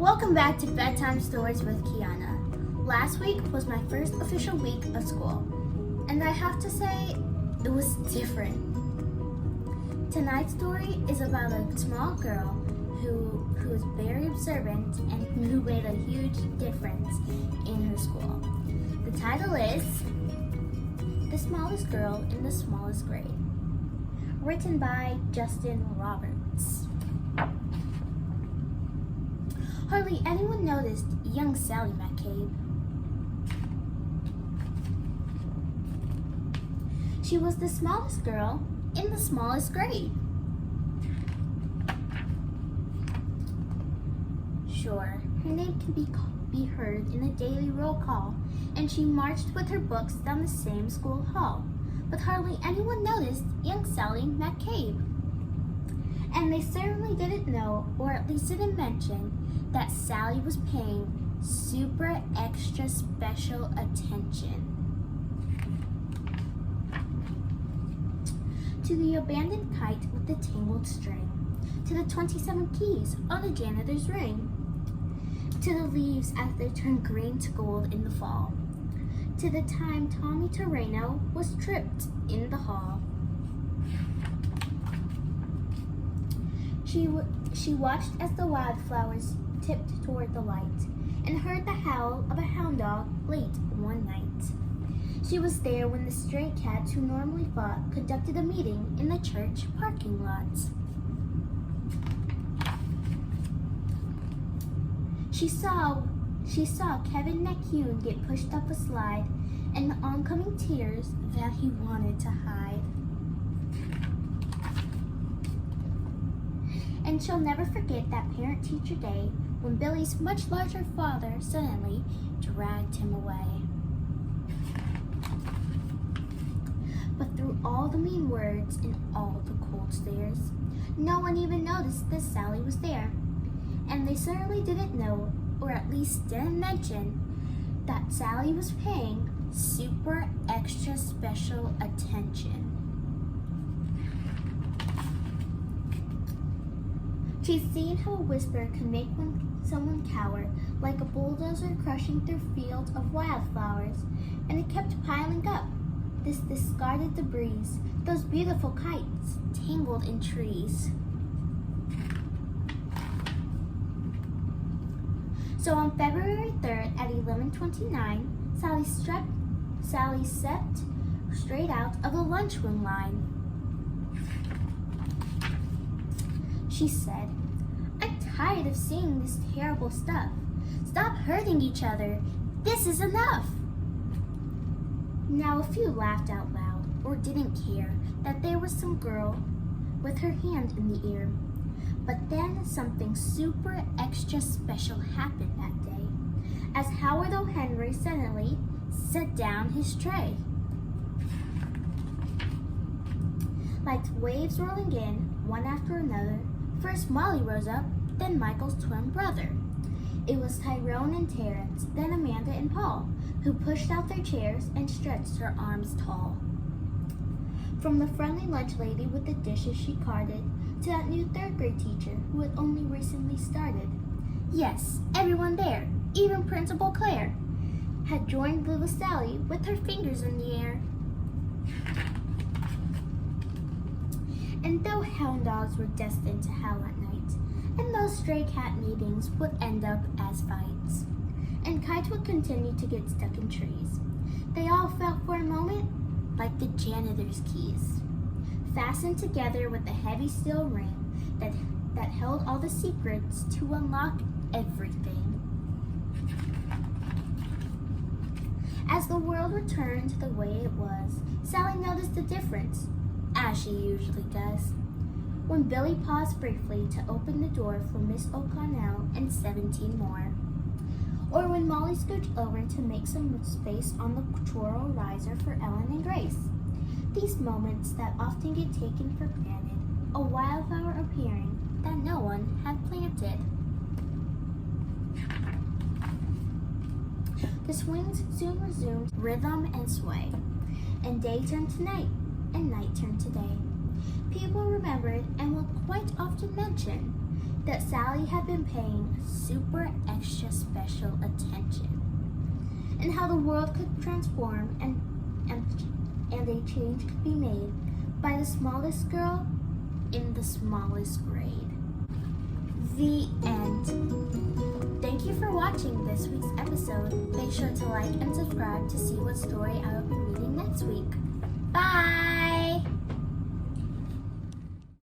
Welcome back to Bedtime Stories with Kiana. Last week was my first official week of school, and I have to say, it was different. Tonight's story is about a small girl who is very observant and who made a huge difference in her school. The title is The Smallest Girl in the Smallest Grade, written by Justin Roberts. Hardly anyone noticed young Sally McCabe. She was the smallest girl in the smallest grade. Sure, her name can be heard in the daily roll call, and she marched with her books down the same school hall, but hardly anyone noticed young Sally McCabe. And they certainly didn't know, or at least didn't mention, that Sally was paying super extra special attention to the abandoned kite with the tangled string, to the 27 keys on the janitor's ring, to the leaves as they turned green to gold in the fall, to the time Tommy Toreno was tripped in the hall. She watched as the wildflowers tipped toward the light and heard the howl of a hound dog late one night. She was there when the stray cats who normally fought conducted a meeting in the church parking lot. She saw Kevin McCune get pushed up a slide and the oncoming tears that he wanted to hide. And she'll never forget that parent-teacher day when Billy's much larger father suddenly dragged him away. But through all the mean words and all the cold stares, no one even noticed that Sally was there. And they certainly didn't know, or at least didn't mention, that Sally was paying super extra special attention. She'd seen how a whisper can make someone cower, like a bulldozer crushing through fields of wildflowers, and it kept piling up, this discarded debris, those beautiful kites tangled in trees. So on February 3rd at 11:29, Sally stepped straight out of the lunchroom line. She said, "I'm tired of seeing this terrible stuff. Stop hurting each other. This is enough." Now a few laughed out loud or didn't care that there was some girl with her hand in the air. But then something super extra special happened that day, as Howard O. Henry suddenly set down his tray. Like waves rolling in, one after another, first Molly rose up, then Michael's twin brother. It was Tyrone and Terrence, then Amanda and Paul, who pushed out their chairs and stretched their arms tall. From the friendly lunch lady with the dishes she carted, to that new third grade teacher who had only recently started. Yes, everyone there, even Principal Claire, had joined little Sally with her fingers in the air. And though hound dogs were destined to howl at night, and those stray cat meetings would end up as fights, and kites would continue to get stuck in trees, they all felt for a moment like the janitor's keys, fastened together with a heavy steel ring that held all the secrets to unlock everything. As the world returned the way it was, Sally noticed the difference, as she usually does, when Billy paused briefly to open the door for Miss O'Connell and 17 more, or when Molly scooched over to make some space on the choral riser for Ellen and Grace. These moments that often get taken for granted, a wildflower appearing that no one had planted. The swings soon resumed rhythm and sway, and day turned to night, and night turned to day. People remembered and will quite often mention that Sally had been paying super extra special attention, and how the world could transform and a change could be made by the smallest girl in the smallest grade. The end. Thank you for watching this week's episode. Make sure to like and subscribe to see what story I will be reading next week. Bye!